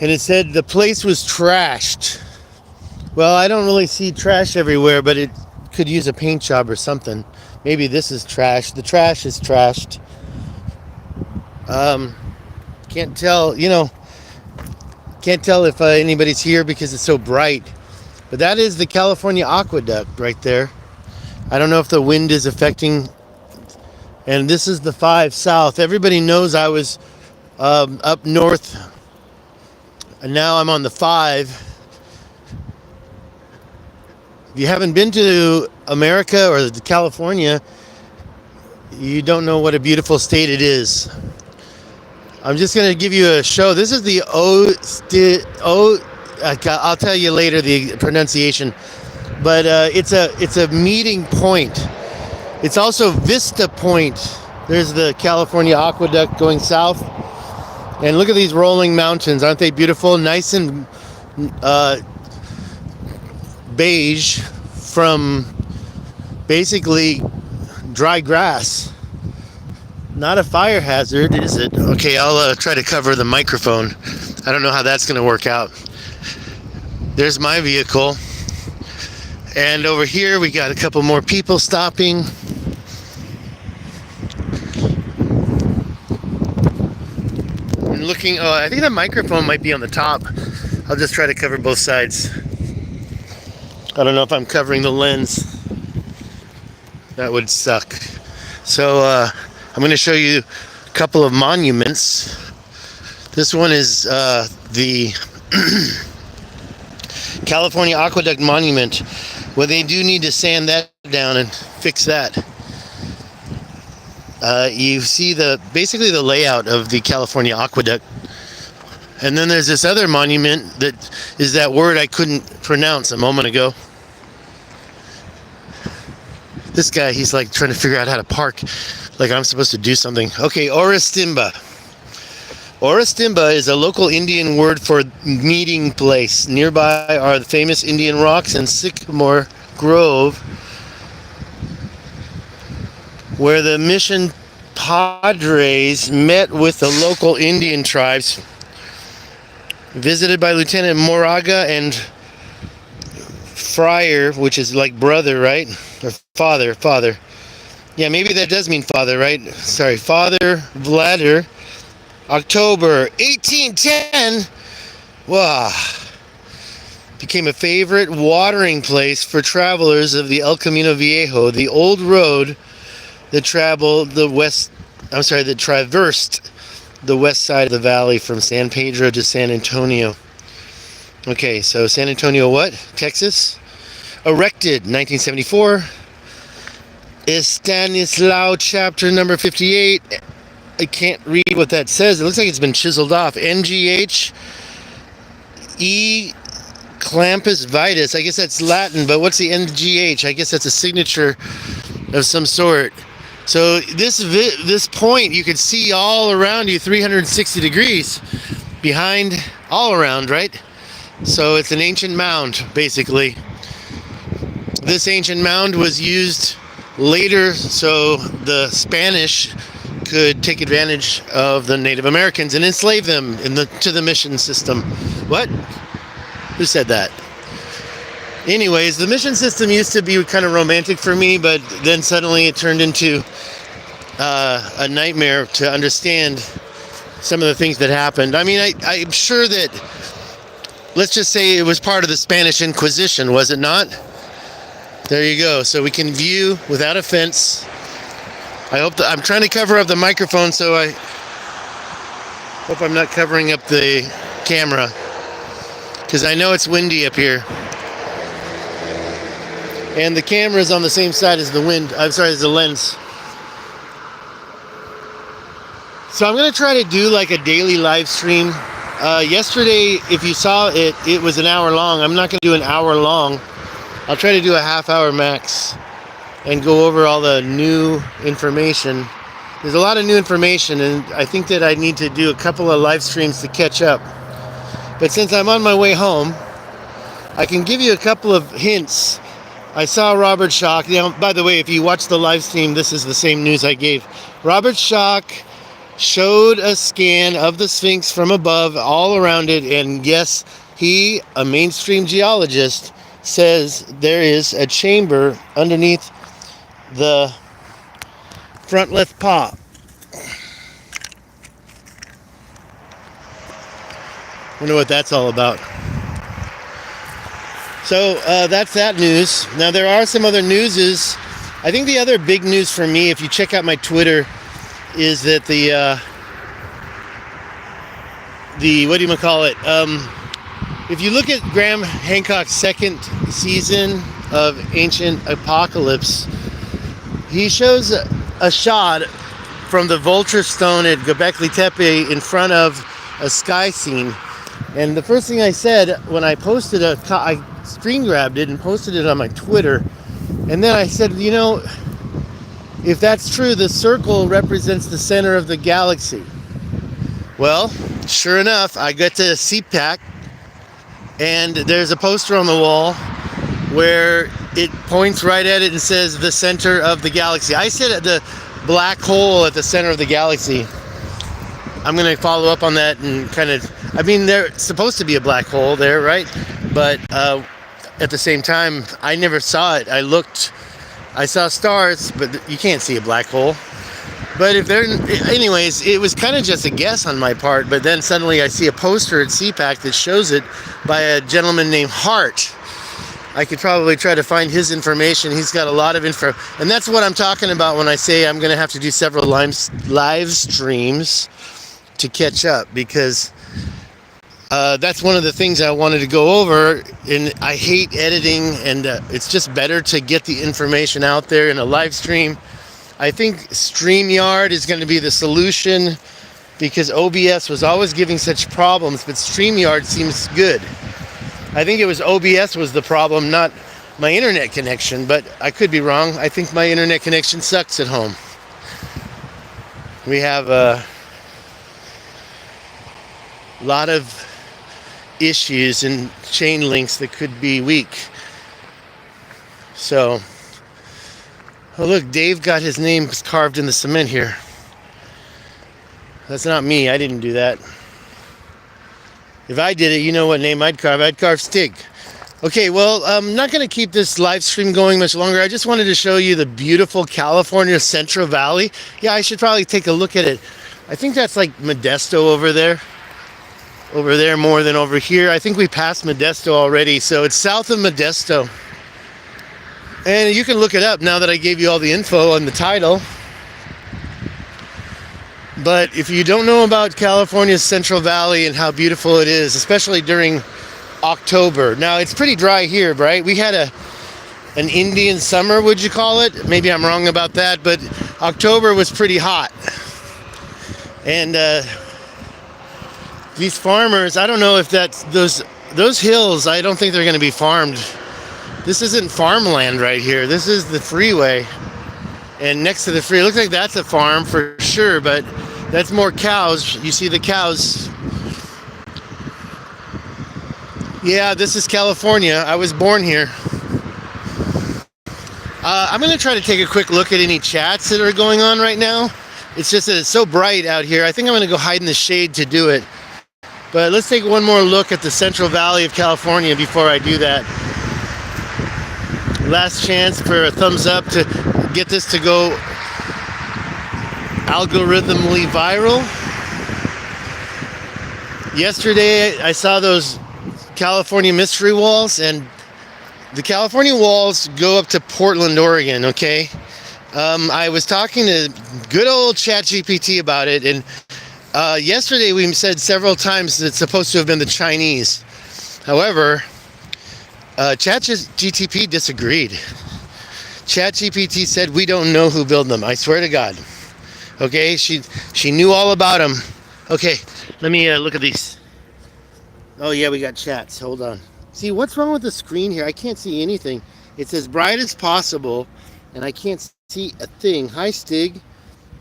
and it said the place was trashed. Well, I don't really see trash everywhere, but it could use a paint job or something. Maybe this is trash. The trash is trashed. Can't tell, can't tell if anybody's here because it's so bright. But that is the California Aqueduct right there. I don't know if the wind is affecting. And this is the 5 South. Everybody knows I was up north. And now I'm on the 5. If you haven't been to America or California, you don't know what a beautiful state it is. I'm just going to give you a show. This is the I'll tell you later the pronunciation, but it's a meeting point. It's also Vista Point. There's the California Aqueduct going south, and look at these rolling mountains. Aren't they beautiful? Nice and beige from basically dry grass. Not a fire hazard, is it? Okay, I'll try to cover the microphone. I don't know how that's going to work out. There's my vehicle. And over here we got a couple more people stopping. And looking, I think the microphone might be on the top. I'll just try to cover both sides. I don't know if I'm covering the lens. That would suck. So I'm going to show you a couple of monuments. This one is the California Aqueduct Monument. Well, they do need to sand that down and fix that. You see basically the layout of the California Aqueduct. And then there's this other monument that is that word I couldn't pronounce a moment ago. This guy, he's like trying to figure out how to park like I'm supposed to do something. Okay, Orestimba. Orestimba is a local Indian word for meeting place. Nearby are the famous Indian rocks and sycamore grove, where the mission padres met with the local Indian tribes. Visited by Lieutenant Moraga and Friar, which is like brother, right? Or father. Yeah, maybe that does mean father, right? Sorry, Father Vladder. October 1810. Wow. Became a favorite watering place for travelers of the El Camino Viejo, the old road that traversed the west side of the valley from San Pedro to San Antonio. Okay, so San Antonio what? Texas? Erected 1974. Stanislaw chapter number 58. I can't read what that says. It looks like it's been chiseled off. NGH E Clampus Vitus. I guess that's Latin, but what's the NGH? I guess that's a signature of some sort. So this point you could see all around you 360 degrees behind, all around, right? So it's an ancient mound, basically. This ancient mound was used later so the Spanish could take advantage of the Native Americans and enslave them to the mission system. What? Who said that? Anyways, the mission system used to be kind of romantic for me, but then suddenly it turned into a nightmare to understand some of the things that happened. I mean, I'm sure that, let's just say it was part of the Spanish Inquisition, was it not? There you go. So we can view without offense. I hope that I'm trying to cover up the microphone, so I hope I'm not covering up the camera, because I know it's windy up here. And the camera is on the same side as the as the lens. So I'm going to try to do like a daily live stream. Yesterday, if you saw it, it was an hour long. I'm not going to do an hour long. I'll try to do a half hour max and go over all the new information. There's a lot of new information, and I think that I need to do a couple of live streams to catch up. But since I'm on my way home, I can give you a couple of hints. I saw Robert Schoch. Now, by the way, if you watch the live stream, this is the same news I gave. Robert Schoch showed a scan of the Sphinx from above, all around it, and yes, he, a mainstream geologist, says there is a chamber underneath the front left paw. Wonder what that's all about. So that's that news. Now there are some other newses. I think the other big news for me, if you check out my Twitter, is that the what do you call it? If you look at Graham Hancock's second season of Ancient Apocalypse, he shows a shot from the Vulture Stone at Göbekli Tepe in front of a sky scene. And the first thing I said when I posted I screen grabbed it and posted it on my Twitter. And then I said, you know, if that's true, the circle represents the center of the galaxy. Well, sure enough, I got to CPAC, and there's a poster on the wall where it points right at it and says the center of the galaxy. I said at the black hole at the center of the galaxy. I'm going to follow up on that and kind of, I mean, there's supposed to be a black hole there, right? But at the same time, I never saw it. I saw stars, but you can't see a black hole. But anyways, it was kind of just a guess on my part, but then suddenly I see a poster at CPAC that shows it by a gentleman named Hart. I could probably try to find his information. He's got a lot of info. And that's what I'm talking about when I say I'm going to have to do several live streams to catch up, because that's one of the things I wanted to go over. And I hate editing, and it's just better to get the information out there in a live stream. I think StreamYard is going to be the solution, because OBS was always giving such problems, but StreamYard seems good. I think it was OBS was the problem, not my internet connection, but I could be wrong. I think my internet connection sucks at home. We have a lot of issues and chain links that could be weak. So, oh look, Dave got his name carved in the cement here. That's not me, I didn't do that. If I did it, you know what name I'd carve. I'd carve Stig. Okay, well, I'm not going to keep this live stream going much longer. I just wanted to show you the beautiful California Central Valley. Yeah, I should probably take a look at it. I think that's like Modesto over there. Over there more than over here. I think we passed Modesto already, so it's south of Modesto. And you can look it up now that I gave you all the info on the title. But if you don't know about California's Central Valley and how beautiful it is, especially during October. Now, it's pretty dry here, right? We had an Indian summer, would you call it? Maybe I'm wrong about that, but October was pretty hot. And these farmers, I don't know if that's those hills, I don't think they're going to be farmed. This isn't farmland right here. This is the freeway. And next to the freeway, it looks like that's a farm for sure, but that's more cows. You see the cows. Yeah, this is California. I was born here. I'm going to try to take a quick look at any chats that are going on right now. It's just that it's so bright out here. I think I'm going to go hide in the shade to do it. But let's take one more look at the Central Valley of California before I do that. Last chance for a thumbs up to get this to go algorithmically viral. Yesterday I saw those California mystery walls, and the California walls go up to Portland, Oregon, okay? I was talking to good old ChatGPT about it, and yesterday we said several times that it's supposed to have been the Chinese. However, ChatGPT disagreed. ChatGPT said we don't know who built them. I swear to God. Okay, she knew all about them. Okay, let me look at these. Oh yeah, we got chats. Hold on. See, what's wrong with the screen here? I can't see anything. It's as bright as possible, and I can't see a thing. Hi, Stig.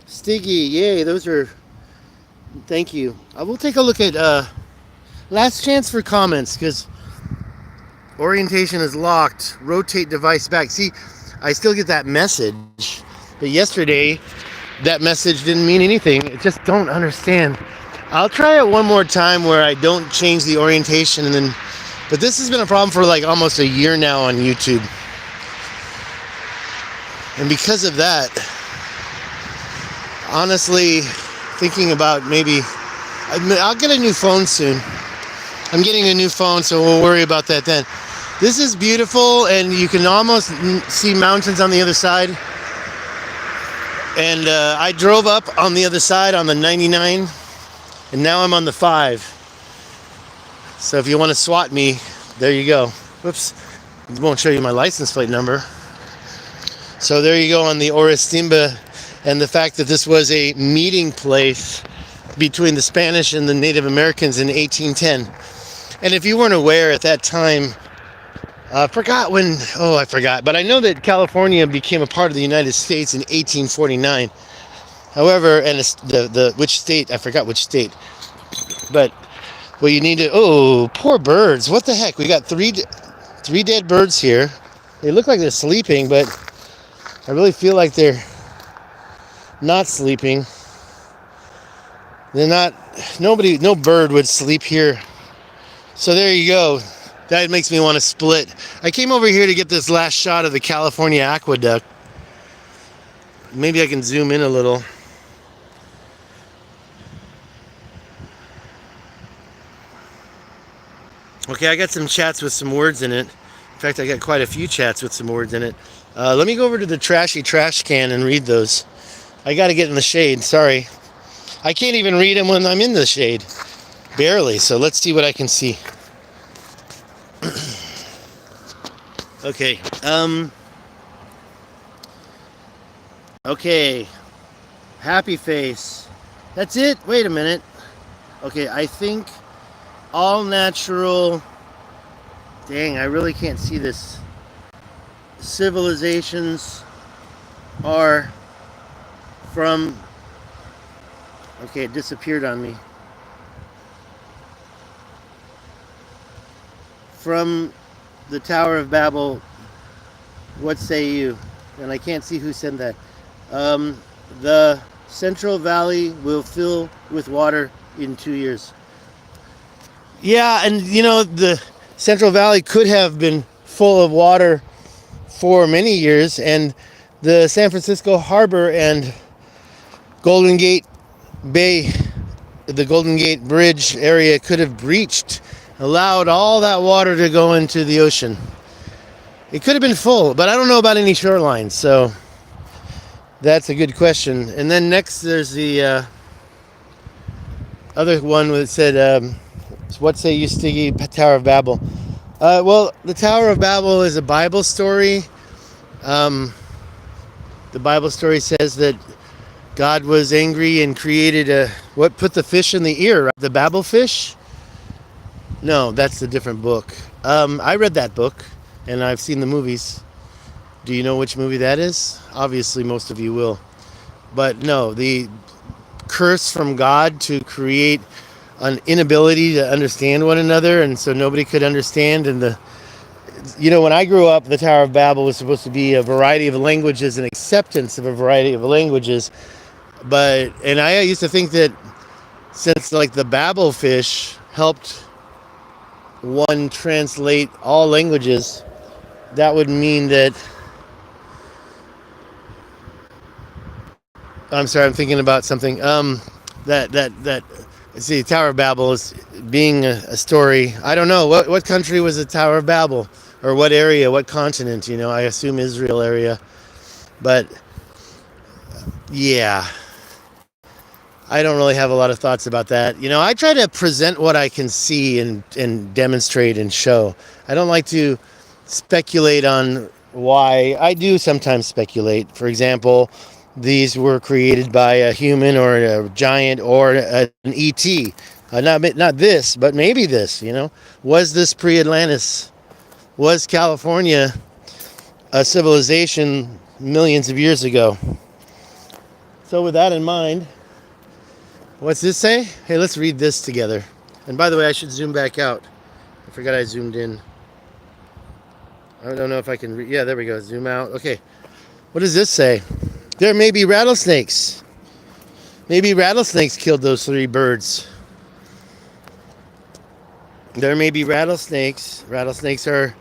Stiggy, yay, those are... Thank you. I will take a look at last chance for comments, because orientation is locked. Rotate device back. See, I still get that message. But yesterday, that message didn't mean anything. I just don't understand. I'll try it one more time where I don't change the orientation and then, but this has been a problem for like almost a year now on YouTube. And because of that, honestly, thinking about maybe, I'll get a new phone soon. I'm getting a new phone, so we'll worry about that then. This is beautiful, and you can almost see mountains on the other side. And I drove up on the other side on the 99, and now I'm on the 5. So if you want to swat me, there you go. Whoops, it won't show you my license plate number. So there you go on the Orestimba, and the fact that this was a meeting place between the Spanish and the Native Americans in 1810. And if you weren't aware at that time, I forgot, but I know that California became a part of the United States in 1849. However, and which state, I forgot which state. But what you need to, poor birds, what the heck? We got three dead birds here. They look like they're sleeping, but I really feel like they're not sleeping. They're not, no bird would sleep here. So there you go. That makes me want to split. I came over here to get this last shot of the California aqueduct. Maybe I can zoom in a little. Okay, I got some chats with some words in it. In fact, I got quite a few chats with some words in it. Let me go over to the trashy trash can and read those. I got to get in the shade, sorry. I can't even read them when I'm in the shade. Barely, so let's see what I can see. Okay, okay, happy face. That's it? Wait a minute. Okay, I think all natural, dang, I really can't see this. Civilizations are from, okay, it disappeared on me. From the Tower of Babel, what say you? And I can't see who said that. The Central Valley will fill with water in 2 years. Yeah, and you know, the Central Valley could have been full of water for many years, and the San Francisco Harbor and Golden Gate Bay, the Golden Gate Bridge area could have breached, allowed all that water to go into the ocean. It could have been full, but I don't know about any shorelines, so that's a good question. And then next there's the other one that said, what say you, Stiggy, Tower of Babel? Well, the Tower of Babel is a Bible story. The Bible story says that God was angry and created what put the fish in the ear? The Babel fish? No, that's a different book. I read that book, and I've seen the movies. Do you know which movie that is? Obviously, most of you will. But no, the curse from God to create an inability to understand one another, and so nobody could understand. And when I grew up, the Tower of Babel was supposed to be a variety of languages and acceptance of a variety of languages. And I used to think that since like the Babel fish helped one translate all languages, that would mean that, I'm sorry, I'm thinking about something. See, Tower of Babel is being a story. I don't know what country was the Tower of Babel, or what area, what continent. I assume Israel area, but yeah, I don't really have a lot of thoughts about that. I try to present what I can see and demonstrate and show. I don't like to speculate on why. I do sometimes speculate. For example, these were created by a human or a giant or an ET. Not this, but maybe this, Was this pre-Atlantis? Was California a civilization millions of years ago? So with that in mind, what's this say? Hey, let's read this together. And by the way, I should zoom back out. I forgot I zoomed in. I don't know if I can yeah, there we go. Zoom out. Okay. What does this say? There may be rattlesnakes Maybe rattlesnakes killed those 3 birds. There may be rattlesnakes. Rattlesnakes are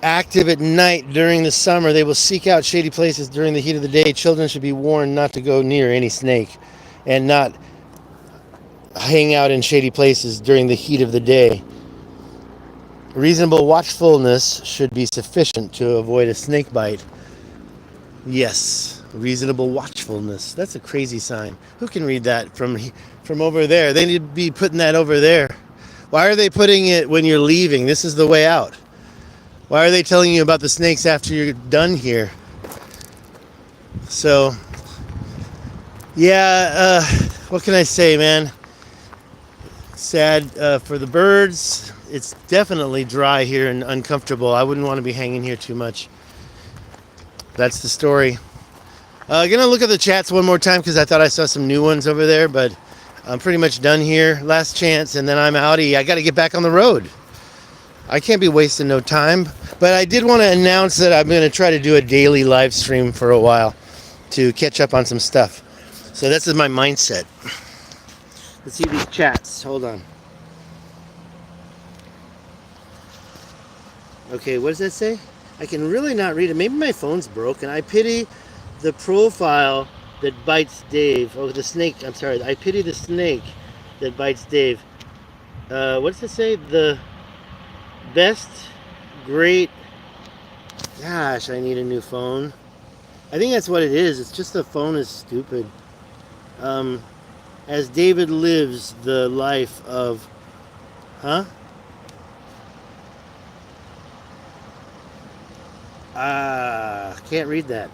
active at night during the summer. They will seek out shady places during the heat of the day. Children should be warned not to go near any snake and not hang out in shady places during the heat of the day. Reasonable watchfulness should be sufficient to avoid a snake bite. Yes, reasonable watchfulness. That's a crazy sign. Who can read that from over there? They need to be putting that over there. Why are they putting it when you're leaving? This is the way out. Why are they telling you about the snakes after you're done here? So, yeah, what can I say, man? Sad for the birds. It's definitely dry here and uncomfortable. I wouldn't want to be hanging here too much. That's the story. Gonna look at the chats one more time because I thought I saw some new ones over there, but I'm pretty much done here. Last chance, and then I'm outie. I got to get back on the road. I can't be wasting no time. But I did want to announce that I'm going to try to do a daily live stream for a while to catch up on some stuff. So that's my mindset. Let's see these chats. Hold on. Okay, what does that say? I can really not read it. Maybe my phone's broken. I pity the profile that bites Dave. Oh, the snake. I'm sorry. I pity the snake that bites Dave. What does it say? The best, great. Gosh, I need a new phone. I think that's what it is. It's just the phone is stupid. As David lives the life of... Huh? Can't read that.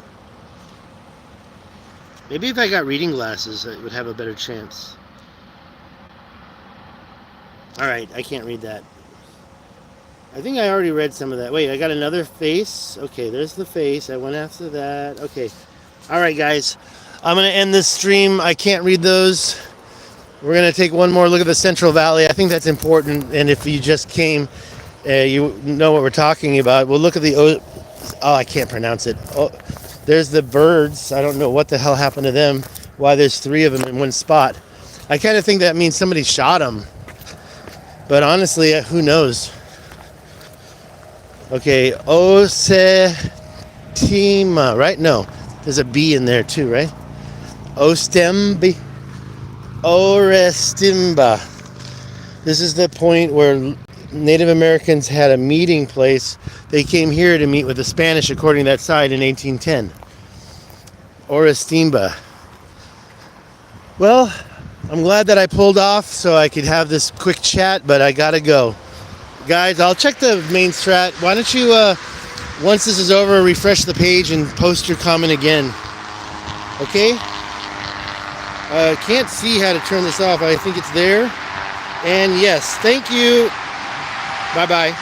Maybe if I got reading glasses, I would have a better chance. Alright, I can't read that. I think I already read some of that. Wait, I got another face. Okay, there's the face. I went after that. Okay. Alright, guys. I'm going to end this stream. I can't read those. We're going to take one more look at the Central Valley. I think that's important. And if you just came, you know what we're talking about. We'll look at the... Oh, I can't pronounce it. Oh, there's the birds. I don't know what the hell happened to them. Why there's 3 of them in one spot. I kind of think that means somebody shot them. But honestly, who knows? Okay, Orestimba, right? No, there's a B in there too, right? Orestimba. This is the point where Native Americans had a meeting place. They came here to meet with the Spanish, according to that side, in 1810. Orestimba. Well, I'm glad that I pulled off so I could have this quick chat, but I gotta go. Guys, I'll check the main strat. Why don't you, once this is over, refresh the page and post your comment again. Okay? Can't see how to turn this off. I think it's there. And yes, thank you. Bye-bye.